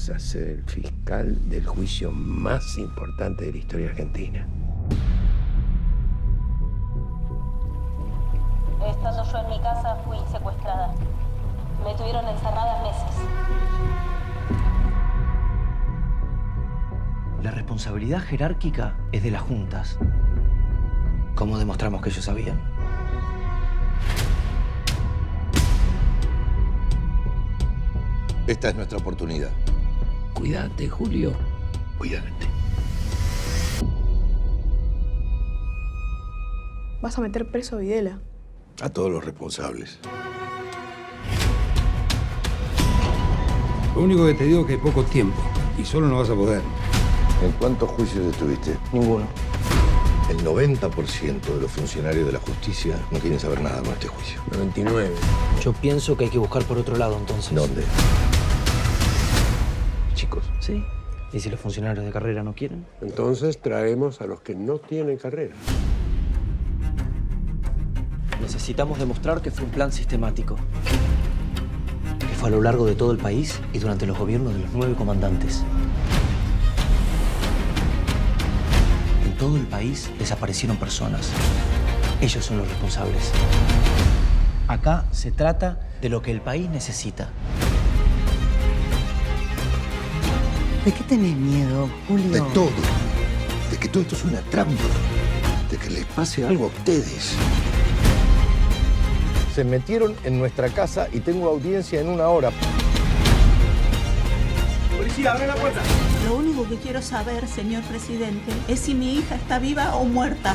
vas a ser el fiscal del juicio más importante de la historia argentina. Estando yo en mi casa, fui secuestrada. Me tuvieron encerrada meses. La responsabilidad jerárquica es de las juntas. ¿Cómo demostramos que ellos sabían? Esta es nuestra oportunidad. Cuídate, Julio. Cuídate. ¿Vas a meter preso a Videla? A todos los responsables. Lo único que te digo es que hay poco tiempo y solo no vas a poder. ¿En cuántos juicios estuviste? Ninguno. El 90% de los funcionarios de la justicia no quieren saber nada con este juicio. 99. Yo pienso que hay que buscar por otro lado, entonces. ¿Dónde? Chicos. Sí. ¿Y si los funcionarios de carrera no quieren? Entonces traemos a los que no tienen carrera. Necesitamos demostrar que fue un plan sistemático. Que fue a lo largo de todo el país y durante los gobiernos de los 9 comandantes. En todo el país desaparecieron personas. Ellos son los responsables. Acá se trata de lo que el país necesita. ¿De qué tenés miedo, Julio? De todo. De que todo esto es una trampa. De que les pase algo a ustedes. Se metieron en nuestra casa y tengo audiencia en 1 hora. Policía, abre la puerta. Lo único que quiero saber, señor presidente, es si mi hija está viva o muerta.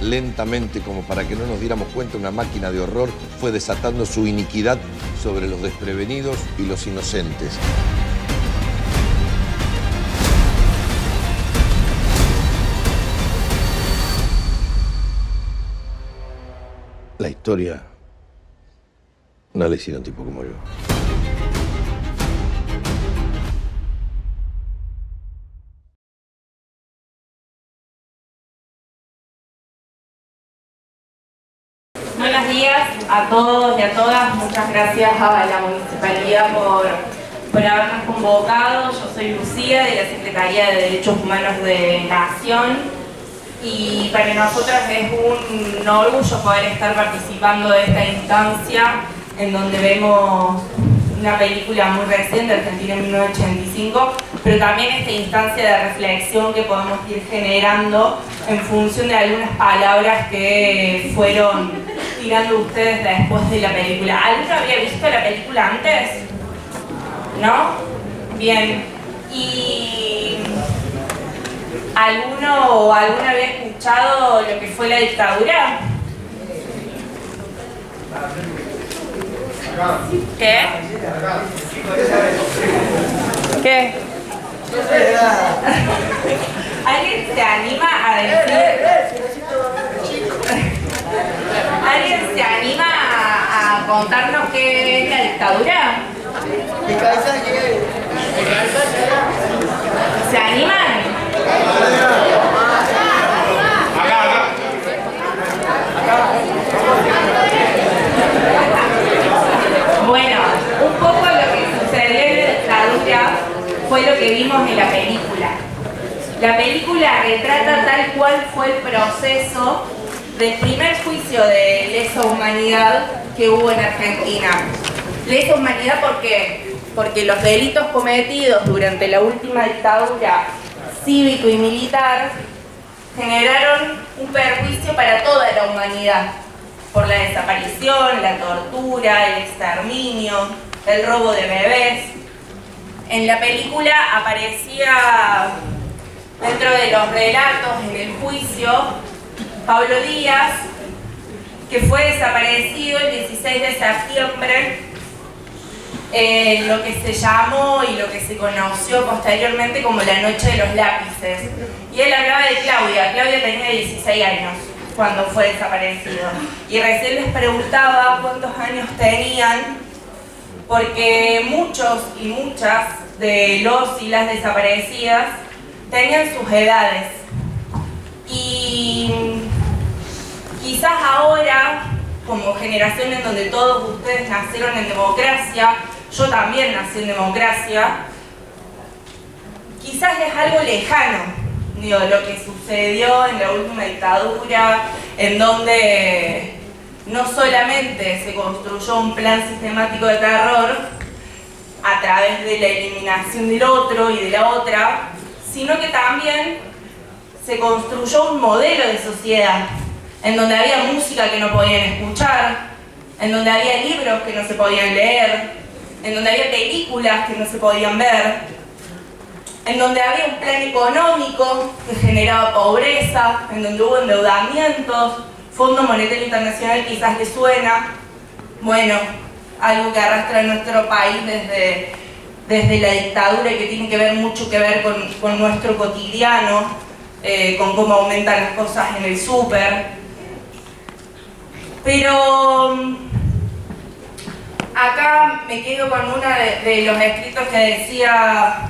Lentamente, como para que no nos diéramos cuenta, una máquina de horror fue desatando su iniquidad sobre los desprevenidos y los inocentes. La historia no la hicieron tipo como yo. Buenos días a todos y a todas. Muchas gracias a la Municipalidad por habernos convocado. Yo soy Lucía, de la Secretaría de Derechos Humanos de Nación. Y para nosotros es un orgullo poder estar participando de esta instancia en donde vemos una película muy reciente, Argentina en 1985, pero también esta instancia de reflexión que podemos ir generando en función de algunas palabras que fueron tirando ustedes después de la película. ¿Alguno había visto la película antes? ¿No? Bien. ¿Y alguno había escuchado lo que fue la dictadura? ¿Qué? ¿Qué? ¿Alguien se anima a decir? ¿Alguien se anima a contarnos qué es la dictadura? ¿Se animan? Bueno, un poco lo que sucedió en la dictadura fue lo que vimos en la película. La película retrata tal cual fue el proceso del primer juicio de lesa humanidad que hubo en Argentina. Lesa humanidad, ¿por qué? Porque los delitos cometidos durante la última dictadura cívico y militar generaron un perjuicio para toda la humanidad, por la desaparición, la tortura, el exterminio, el robo de bebés. En la película aparecía, dentro de los relatos en el juicio, Pablo Díaz, que fue desaparecido el 16 de septiembre, lo que se llamó y lo que se conoció posteriormente como la Noche de los Lápices. Y él hablaba de Claudia. Claudia tenía 16 años cuando fue desaparecido. Y recién les preguntaba cuántos años tenían, porque muchos y muchas de los y las desaparecidas tenían sus edades. Y quizás ahora, como generación en donde todos ustedes nacieron en democracia, yo también nací en democracia, quizás es algo lejano, digo, lo que sucedió en la última dictadura, en donde no solamente se construyó un plan sistemático de terror a través de la eliminación del otro y de la otra, sino que también se construyó un modelo de sociedad en donde había música que no podían escuchar, en donde había libros que no se podían leer, en donde había películas que no se podían ver, en donde había un plan económico que generaba pobreza, en donde hubo endeudamientos, Fondo Monetario Internacional quizás le suena, bueno, algo que arrastra nuestro país desde la dictadura y que tiene que ver mucho que ver con nuestro cotidiano, con cómo aumentan las cosas en el súper. Pero acá me quedo con uno de los escritos que decía: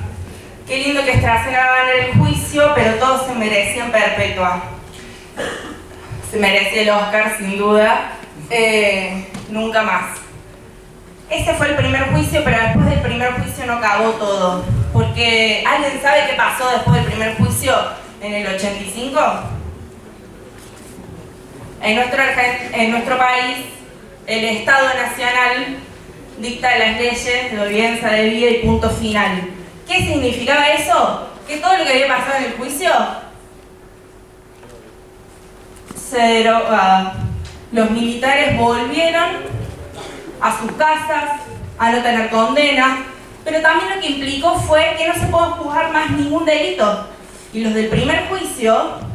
qué lindo que Estracera gana el juicio, pero todos se merecían perpetua. Se merecía el Oscar, sin duda. Nunca más. Ese fue el primer juicio, pero después del primer juicio no acabó todo. Porque, ¿alguien sabe qué pasó después del primer juicio en el 85? En nuestro país, el Estado Nacional dicta las leyes de obediencia de vida y punto final. ¿Qué significaba eso? Que todo lo que había pasado en el juicio se derogaba. Los militares volvieron a sus casas a no tener condena, pero también lo que implicó fue que no se pudo juzgar más ningún delito. Y los del primer juicio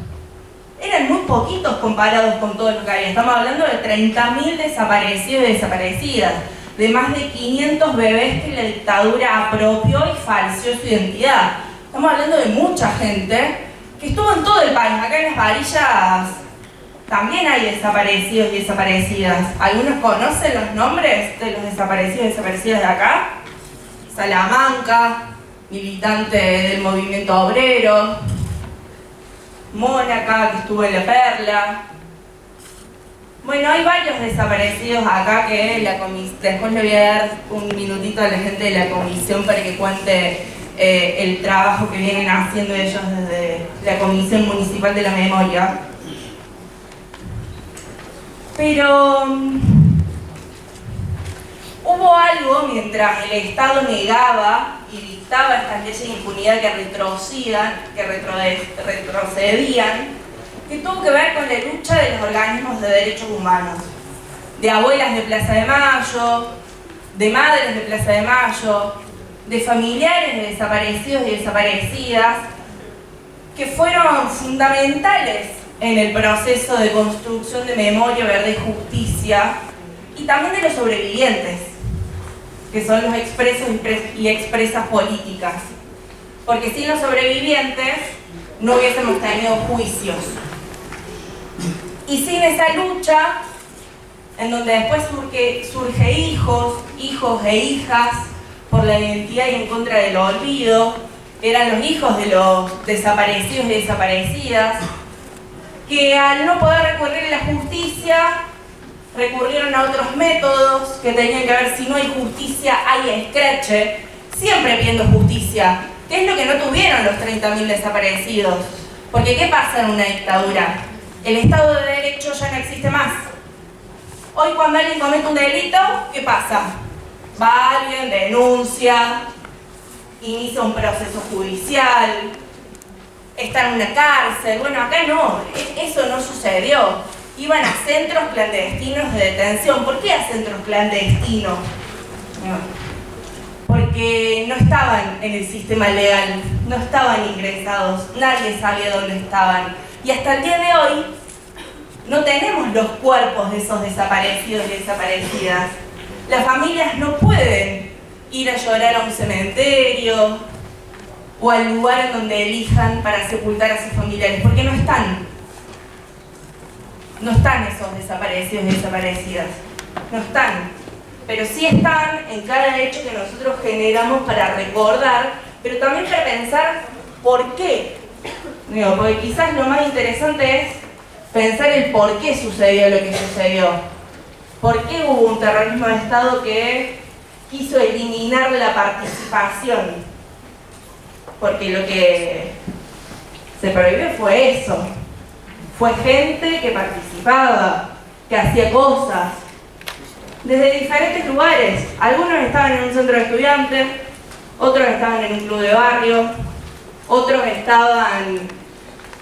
eran muy poquitos comparados con todo lo que había. Estamos hablando de 30.000 desaparecidos y desaparecidas, de más de 500 bebés que la dictadura apropió y falseó su identidad. Estamos hablando de mucha gente que estuvo en todo el país. Acá en Las Varillas también hay desaparecidos y desaparecidas. ¿Algunos conocen los nombres de los desaparecidos y desaparecidas de acá? Salamanca, militante del movimiento obrero. Mónaca, que estuvo en La Perla. Bueno, hay varios desaparecidos acá que después le voy a dar un minutito a la gente de la comisión para que cuente el trabajo que vienen haciendo ellos desde la Comisión Municipal de la Memoria. Pero hubo algo mientras el Estado negaba y dictaba estas leyes de impunidad que retrocedían, que tuvo que ver con la lucha de los organismos de derechos humanos, de abuelas de Plaza de Mayo, de madres de Plaza de Mayo, de familiares de desaparecidos y desaparecidas, que fueron fundamentales en el proceso de construcción de memoria, verdad y justicia, y también de los sobrevivientes, que son los expresos y expresas políticas. Porque sin los sobrevivientes no hubiésemos tenido juicios. Y sin esa lucha, en donde después surge hijos e hijas por la identidad y en contra del olvido, que eran los hijos de los desaparecidos y desaparecidas, que al no poder recurrir a la justicia, recurrieron a otros métodos que tenían que ver: si no hay justicia, hay escrache, siempre pidiendo justicia, que es lo que no tuvieron los 30.000 desaparecidos. Porque ¿qué pasa en una dictadura? El Estado de Derecho ya no existe más. Hoy cuando alguien comete un delito, ¿qué pasa? Va alguien, denuncia, inicia un proceso judicial, está en una cárcel. Bueno, acá no, eso no sucedió. Iban a centros clandestinos de detención. ¿Por qué a centros clandestinos? Porque no estaban en el sistema legal, no estaban ingresados, nadie sabía dónde estaban. Y hasta el día de hoy no tenemos los cuerpos de esos desaparecidos y desaparecidas. Las familias no pueden ir a llorar a un cementerio o al lugar en donde elijan para sepultar a sus familiares, porque no están. No están esos desaparecidos y desaparecidas. No están. Pero sí están en cada hecho que nosotros generamos para recordar, pero también para pensar por qué. Digo, porque quizás lo más interesante es pensar el por qué sucedió lo que sucedió. ¿Por qué hubo un terrorismo de Estado que quiso eliminar la participación, porque lo que se prohibió fue eso, fue gente que participaba, que hacía cosas, desde diferentes lugares. Algunos estaban en un centro de estudiantes, otros estaban en un club de barrio, otros estaban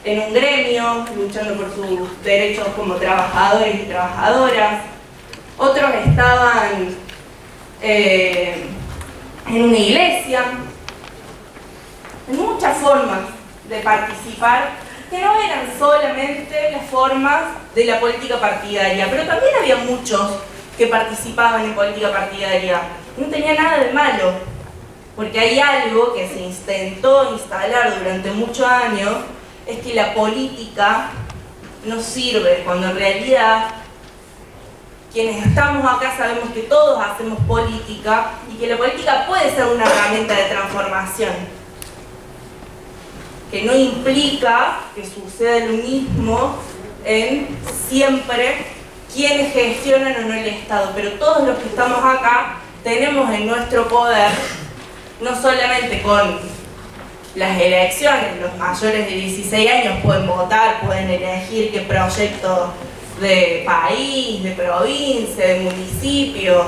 en un gremio, luchando por sus derechos como trabajadores y trabajadoras, otros estaban en una iglesia, en muchas formas de participar, que no eran solamente las formas de la política partidaria, pero también había muchos que participaban en política partidaria. No tenía nada de malo, porque hay algo que se intentó instalar durante muchos años, es que la política no sirve, cuando en realidad quienes estamos acá sabemos que todos hacemos política y que la política puede ser una herramienta de transformación, que no implica que suceda lo mismo en siempre quienes gestionan o no el Estado, pero todos los que estamos acá tenemos en nuestro poder, no solamente con las elecciones, los mayores de 16 años pueden votar, pueden elegir qué proyecto de país, de provincia, de municipio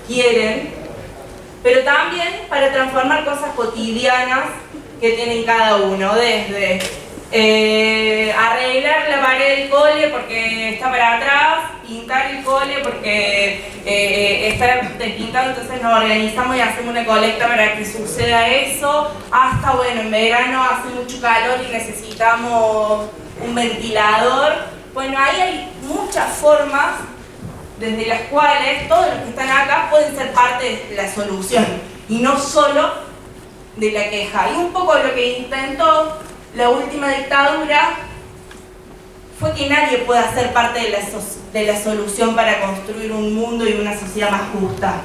quieren, pero también para transformar cosas cotidianas que tienen cada uno, desde arreglar la pared del cole porque está para atrás, pintar el cole porque está despintado, entonces nos organizamos y hacemos una colecta para que suceda eso, hasta bueno, en verano hace mucho calor y necesitamos un ventilador. Bueno, ahí hay muchas formas desde las cuales todos los que están acá pueden ser parte de la solución y no solo de la queja. Y un poco lo que intentó la última dictadura fue que nadie pueda ser parte de la solución para construir un mundo y una sociedad más justa.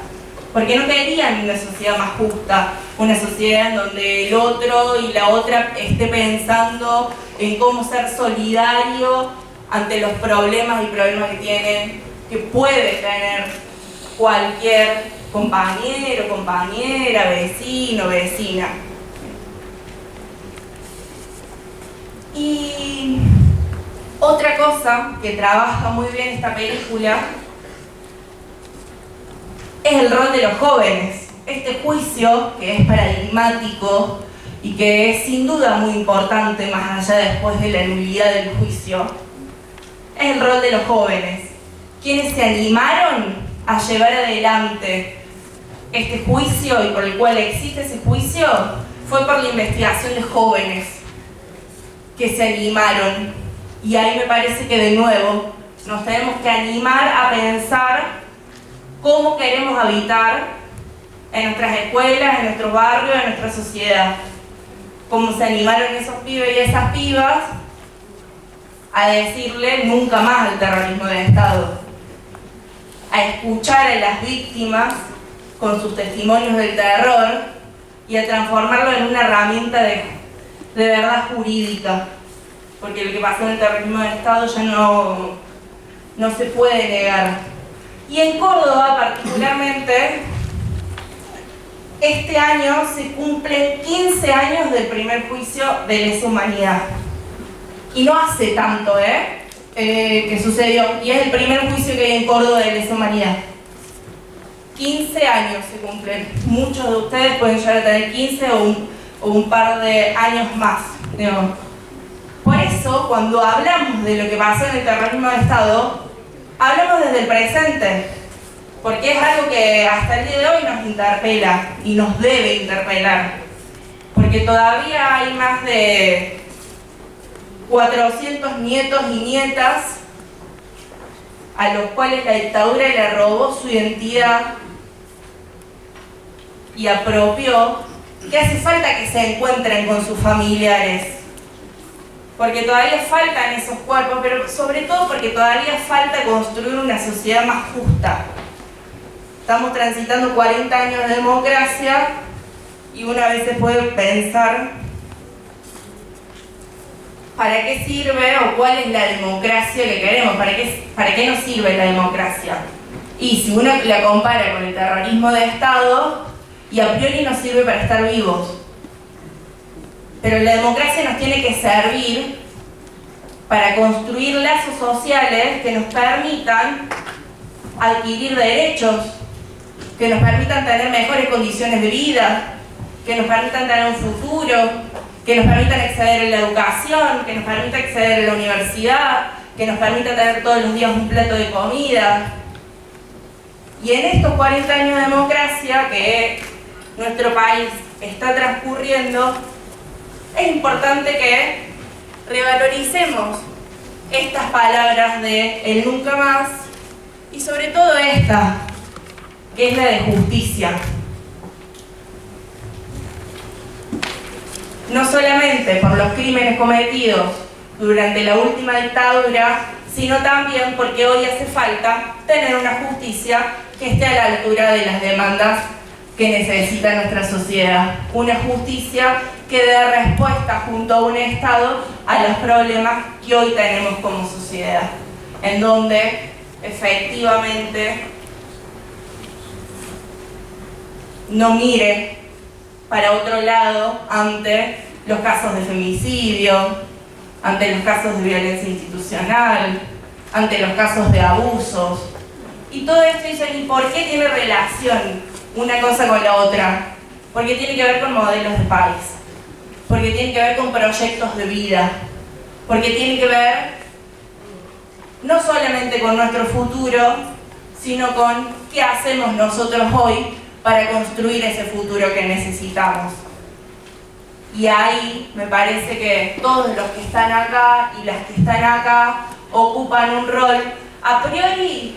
Porque no querían una sociedad más justa, una sociedad en donde el otro y la otra esté pensando en cómo ser solidario ante los problemas que puede tener cualquier compañero, compañera, vecino, vecina. Y otra cosa que trabaja muy bien esta película es el rol de los jóvenes. Este juicio, que es paradigmático y que es sin duda muy importante más allá después de la nulidad del juicio, es el rol de los jóvenes. Quienes se animaron a llevar adelante este juicio y por el cual existe ese juicio fue por la investigación de jóvenes que se animaron. Y ahí me parece que de nuevo nos tenemos que animar a pensar cómo queremos habitar en nuestras escuelas, en nuestros barrios, en nuestra sociedad. Cómo se animaron esos pibes y esas pibas a decirle nunca más al terrorismo del Estado, a escuchar a las víctimas con sus testimonios del terror y a transformarlo en una herramienta de verdad jurídica, porque lo que pasó en el terrorismo del Estado ya no se puede negar. Y en Córdoba particularmente, este año se cumplen 15 años del primer juicio de lesa humanidad. Y no hace tanto, que sucedió. Y es el primer juicio que hay en Córdoba de lesa humanidad. 15 años se cumplen. Muchos de ustedes pueden llegar a tener 15 o un par de años más. Digamos. Por eso, cuando hablamos de lo que pasó en el terrorismo de Estado, hablamos desde el presente, porque es algo que hasta el día de hoy nos interpela y nos debe interpelar, porque todavía hay más de 400 nietos y nietas a los cuales la dictadura le robó su identidad y apropió, que hace falta que se encuentren con sus familiares, porque todavía faltan esos cuerpos, pero sobre todo porque todavía falta construir una sociedad más justa. Estamos transitando 40 años de democracia y una vez se puede pensar para qué sirve o cuál es la democracia que queremos, para qué nos sirve la democracia. Y si uno la compara con el terrorismo de Estado, y a priori nos sirve para estar vivos. Pero la democracia nos tiene que servir para construir lazos sociales que nos permitan adquirir derechos, que nos permitan tener mejores condiciones de vida, que nos permitan tener un futuro, que nos permitan acceder a la educación, que nos permitan acceder a la universidad, que nos permitan tener todos los días un plato de comida. Y en estos 40 años de democracia que nuestro país está transcurriendo, es importante que revaloricemos estas palabras de el nunca más y sobre todo esta, que es la de justicia. No solamente por los crímenes cometidos durante la última dictadura, sino también porque hoy hace falta tener una justicia que esté a la altura de las demandas que necesita nuestra sociedad. Una justicia que dé respuesta junto a un Estado a los problemas que hoy tenemos como sociedad, en donde efectivamente no mire para otro lado ante los casos de femicidio, ante los casos de violencia institucional, ante los casos de abusos. Y todo esto dicen, ¿y por qué tiene relación una cosa con la otra? Porque tiene que ver con modelos de país, porque tiene que ver con proyectos de vida, porque tiene que ver no solamente con nuestro futuro, sino con qué hacemos nosotros hoy para construir ese futuro que necesitamos. Y ahí me parece que todos los que están acá y las que están acá ocupan un rol a priori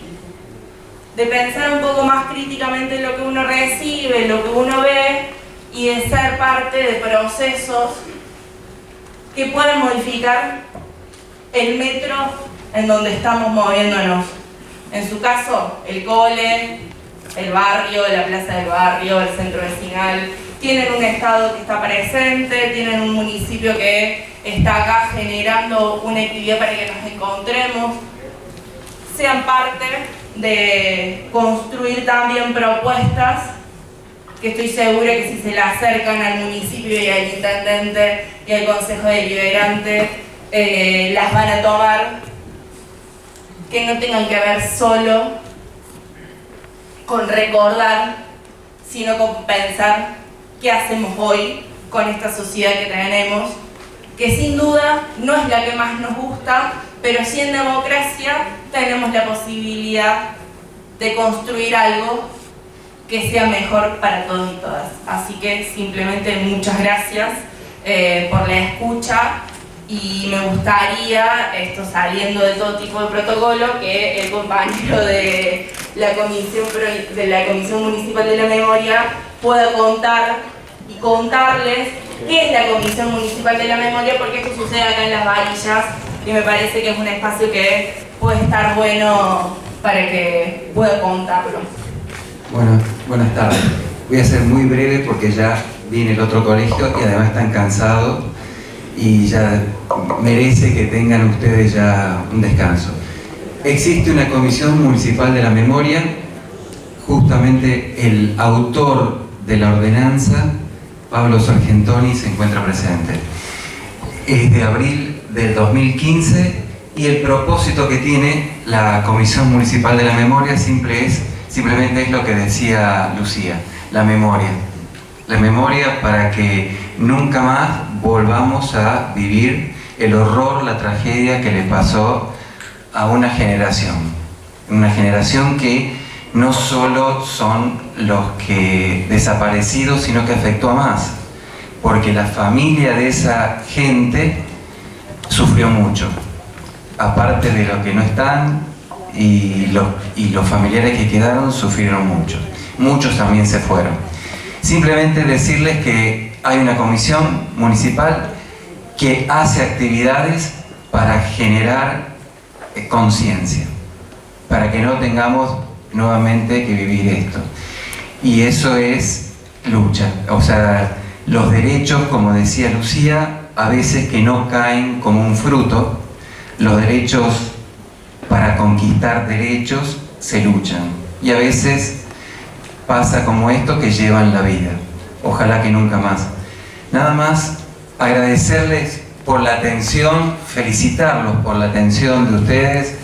de pensar un poco más críticamente en lo que uno recibe, lo que uno ve, y de ser parte de procesos que pueden modificar el metro en donde estamos moviéndonos. En su caso, el cole, el barrio, la plaza del barrio, el centro vecinal, tienen un Estado que está presente, tienen un municipio que está acá generando una actividad para que nos encontremos, sean parte de construir también propuestas que estoy segura que si se le acercan al municipio y al intendente y al consejo deliberante las van a tomar, que no tengan que ver solo con recordar, sino con pensar qué hacemos hoy con esta sociedad que tenemos, que sin duda no es la que más nos gusta, pero sí en democracia tenemos la posibilidad de construir algo que sea mejor para todos y todas. Así que simplemente muchas gracias por la escucha, y me gustaría, esto saliendo de todo tipo de protocolo, que el compañero de la Comisión Municipal de la Memoria pueda contar y contarles qué es la Comisión Municipal de la Memoria, porque esto sucede acá en Las Varillas y me parece que es un espacio que puede estar bueno para que pueda contarlo. Bueno, buenas tardes. Voy a ser muy breve porque ya viene el otro colegio y además están cansados y ya merece que tengan ustedes ya un descanso. Existe una Comisión Municipal de la Memoria, justamente el autor de la ordenanza, Pablo Sargentoni, se encuentra presente. Es de abril del 2015 y el propósito que tiene la Comisión Municipal de la Memoria simplemente es lo que decía Lucía, la memoria. La memoria para que nunca más volvamos a vivir el horror, la tragedia que le pasó a una generación que no solo son los que desaparecidos, sino que afectó a más, porque la familia de esa gente sufrió mucho, aparte de los que no están, y los familiares que quedaron sufrieron mucho. Muchos también se fueron. Simplemente decirles que hay una comisión municipal que hace actividades para generar conciencia, para que no tengamos nuevamente que vivir esto. Y eso es lucha. O sea, los derechos, como decía Lucía, a veces que no caen como un fruto. Los derechos, para conquistar derechos, se luchan. y a veces pasa como esto que llevan la vida. Ojalá que nunca más. Nada más agradecerles por la atención, felicitarlos por la atención de ustedes,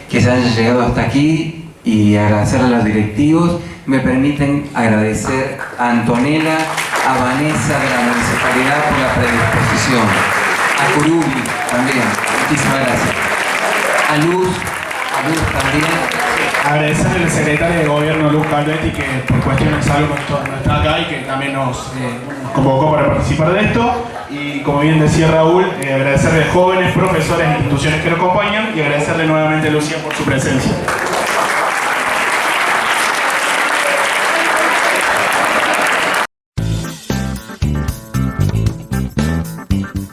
que se hayan llegado hasta aquí, y agradecerle a los directivos. Me permiten agradecer a Antonella, a Vanessa de la Municipalidad por la predisposición, a Curubi también, muchísimas gracias, a Luz también. Agradecerle al secretario de Gobierno, Luz Calvetti, que por cuestiones de salud no está acá y que también nos convocó para participar de esto. Y como bien decía Raúl, agradecerle a jóvenes, profesores e instituciones que nos acompañan, y agradecerle nuevamente a Lucía por su presencia.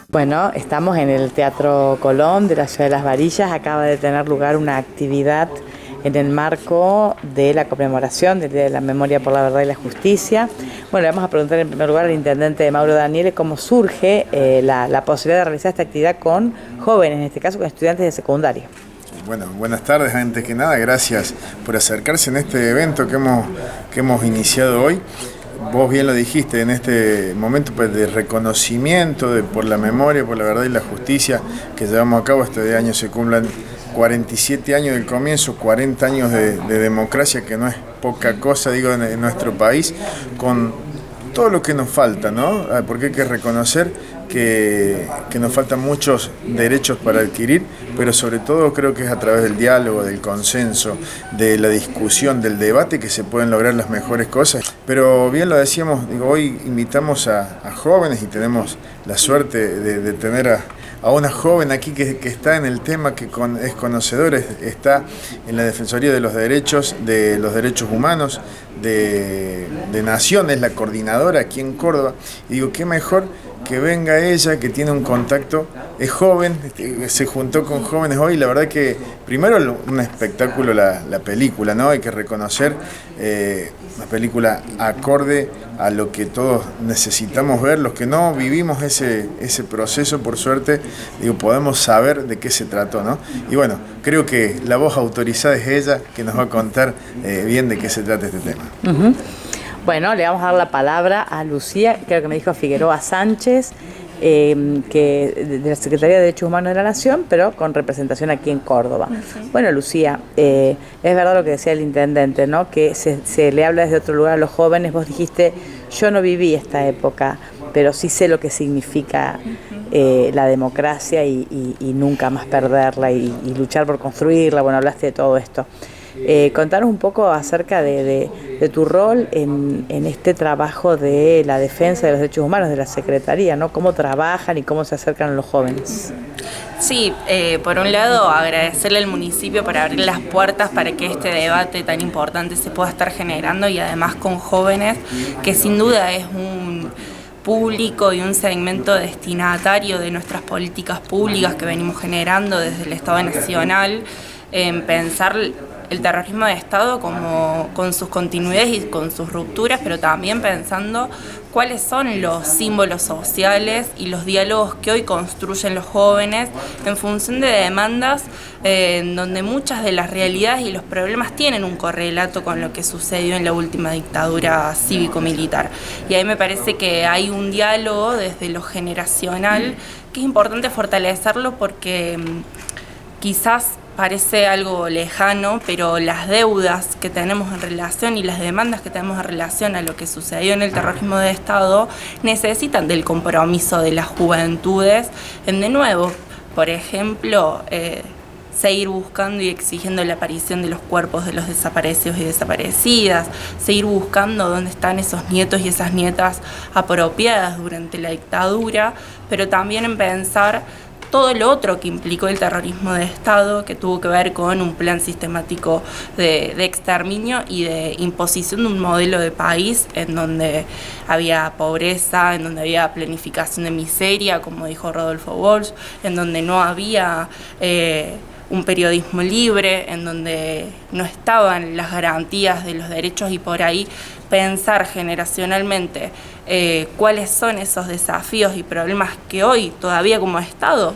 Bueno, estamos en el Teatro Colón de la Ciudad de Las Varillas. Acaba de tener lugar una actividad en el marco de la conmemoración del Día de la Memoria por la Verdad y la Justicia. Bueno, le vamos a preguntar en primer lugar al intendente Mauro Daniele cómo surge la posibilidad de realizar esta actividad con jóvenes, en este caso con estudiantes de secundaria. Bueno, buenas tardes. Antes que nada, gracias por acercarse en este evento que hemos iniciado hoy. Vos bien lo dijiste, en este momento pues, de reconocimiento por la memoria, por la verdad y la justicia que llevamos a cabo. Este año se cumplan 47 años del comienzo, 40 años de democracia, que no es poca cosa, digo, en nuestro país, con todo lo que nos falta, ¿no? Porque hay que reconocer que nos faltan muchos derechos para adquirir, pero sobre todo creo que es a través del diálogo, del consenso, de la discusión, del debate, que se pueden lograr las mejores cosas. Pero bien lo decíamos, digo, hoy invitamos a jóvenes y tenemos la suerte de tener a una joven aquí que está en el tema, que es conocedora, está en la Defensoría de los Derechos Humanos de Nación, es la coordinadora aquí en Córdoba. Y digo, qué mejor que venga ella, que tiene un contacto, es joven, se juntó con jóvenes hoy. La verdad que primero un espectáculo la película, ¿no? Hay que reconocer una película acorde a lo que todos necesitamos ver. Los que no vivimos ese proceso, por suerte, digo, podemos saber de qué se trató, ¿no? Y bueno, creo que la voz autorizada es ella, que nos va a contar bien de qué se trata este tema. Bueno, le vamos a dar la palabra a Lucía, creo que me dijo Figueroa Sánchez, que de la Secretaría de Derechos Humanos de la Nación, pero con representación aquí en Córdoba. Bueno, Lucía, es verdad lo que decía el intendente, ¿no? Que se le habla desde otro lugar a los jóvenes. Vos dijiste, yo no viví esta época, pero sí sé lo que significa la democracia y nunca más perderla y luchar por construirla. Bueno, hablaste de todo esto. Contanos un poco acerca de tu rol en este trabajo de la defensa de los derechos humanos de la Secretaría, ¿no? ¿Cómo trabajan y cómo se acercan a los jóvenes? Sí, por un lado agradecerle al municipio por abrir las puertas para que este debate tan importante se pueda estar generando, y además con jóvenes, que sin duda es un público y un segmento destinatario de nuestras políticas públicas que venimos generando desde el Estado Nacional, en pensar el terrorismo de Estado como con sus continuidades y con sus rupturas, pero también pensando cuáles son los símbolos sociales y los diálogos que hoy construyen los jóvenes en función de demandas en donde muchas de las realidades y los problemas tienen un correlato con lo que sucedió en la última dictadura cívico-militar. Y ahí me parece que hay un diálogo desde lo generacional que es importante fortalecerlo, porque quizás parece algo lejano, pero las deudas que tenemos en relación y las demandas que tenemos en relación a lo que sucedió en el terrorismo de Estado necesitan del compromiso de las juventudes en, de nuevo, por ejemplo, seguir buscando y exigiendo la aparición de los cuerpos de los desaparecidos y desaparecidas, seguir buscando dónde están esos nietos y esas nietas apropiadas durante la dictadura, pero también en pensar todo lo otro que implicó el terrorismo de Estado, que tuvo que ver con un plan sistemático de exterminio y de imposición de un modelo de país en donde había pobreza, en donde había planificación de miseria, como dijo Rodolfo Walsh, en donde no había un periodismo libre, en donde no estaban las garantías de los derechos, y por ahí pensar generacionalmente cuáles son esos desafíos y problemas que hoy todavía como Estado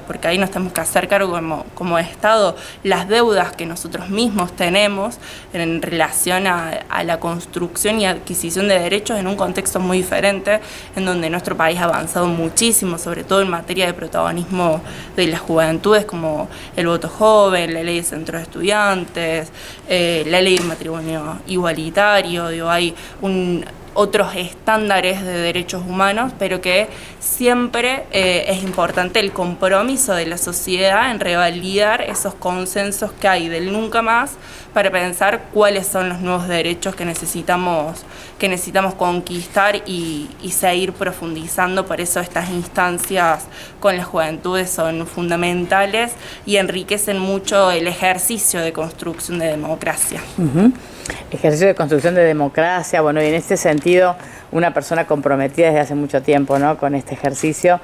porque ahí nos tenemos que hacer cargo como Estado, las deudas que nosotros mismos tenemos en relación a la construcción y adquisición de derechos en un contexto muy diferente, en donde nuestro país ha avanzado muchísimo, sobre todo en materia de protagonismo de las juventudes, como el voto joven, la ley de centros de estudiantes, la ley de matrimonio igualitario. Digo, hay otros estándares de derechos humanos, pero que siempre es importante el compromiso de la sociedad en revalidar esos consensos que hay del nunca más para pensar cuáles son los nuevos derechos que necesitamos conquistar y seguir profundizando. Por eso estas instancias con las juventudes son fundamentales y enriquecen mucho el ejercicio de construcción de democracia. Ejercicio de construcción de democracia, bueno, y en este sentido, una persona comprometida desde hace mucho tiempo, ¿no?, con este ejercicio,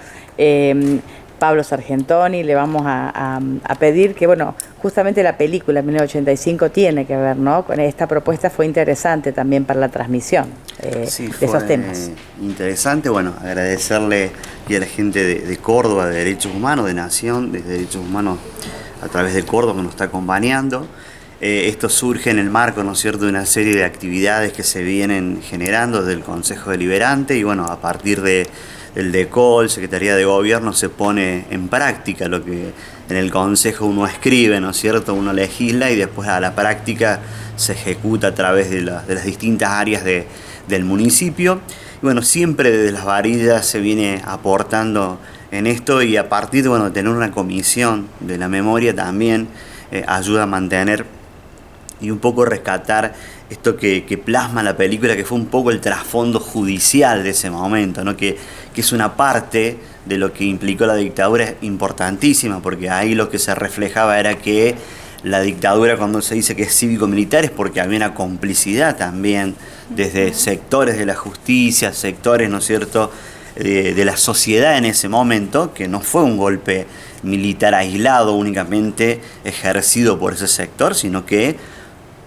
Pablo Sargentoni, le vamos a pedir que, bueno, justamente la película 1985 tiene que ver, ¿no?, con esta propuesta. Fue interesante también para la transmisión de esos temas. Interesante, bueno, agradecerle y a la gente de Córdoba, de Derechos Humanos, de Nación, de Derechos Humanos a través de Córdoba, que nos está acompañando. Esto surge en el marco, ¿no es cierto?, de una serie de actividades que se vienen generando desde el Consejo Deliberante y, bueno, a partir del DECOL, Secretaría de Gobierno, se pone en práctica lo que en el Consejo uno escribe, ¿no es cierto?, uno legisla y después a la práctica se ejecuta a través de las distintas áreas del municipio. Y, bueno, siempre desde las varillas se viene aportando en esto y a partir de, bueno, tener una comisión de la memoria también ayuda a mantener y un poco rescatar esto que plasma la película, que fue un poco el trasfondo judicial de ese momento, ¿no?, que es una parte de lo que implicó la dictadura importantísima, porque ahí lo que se reflejaba era que la dictadura, cuando se dice que es cívico-militar, es porque había una complicidad también desde sectores de la justicia, sectores, ¿no es cierto?, de la sociedad en ese momento, que no fue un golpe militar aislado únicamente ejercido por ese sector, sino que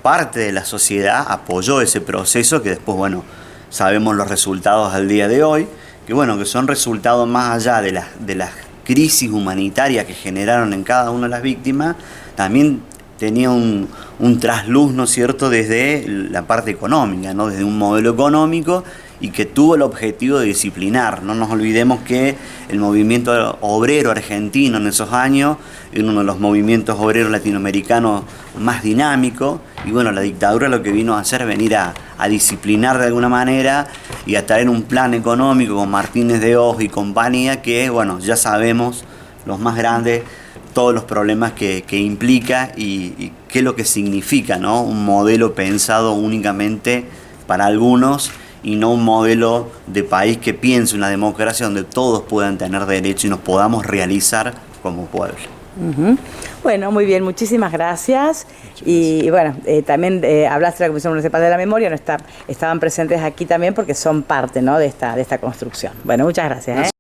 parte de la sociedad apoyó ese proceso que después, bueno, sabemos los resultados al día de hoy, que bueno, que son resultados más allá de las crisis humanitarias que generaron en cada una de las víctimas, también tenía un trasluz, ¿no es cierto?, desde la parte económica, ¿no?, desde un modelo económico y que tuvo el objetivo de disciplinar. No nos olvidemos que el movimiento obrero argentino en esos años era uno de los movimientos obreros latinoamericanos más dinámicos y bueno, la dictadura lo que vino a hacer es venir a disciplinar de alguna manera y a traer un plan económico con Martínez de Hoz y compañía que, bueno, ya sabemos, los más grandes, todos los problemas que implica y qué es lo que significa, ¿no?, un modelo pensado únicamente para algunos y no un modelo de país que piense una democracia donde todos puedan tener derecho y nos podamos realizar como pueblo. Bueno, muy bien, muchísimas gracias. Y bueno, también hablaste de la Comisión Municipal de la Memoria, estaban presentes aquí también porque son parte, ¿no?, de esta construcción. Bueno, muchas gracias.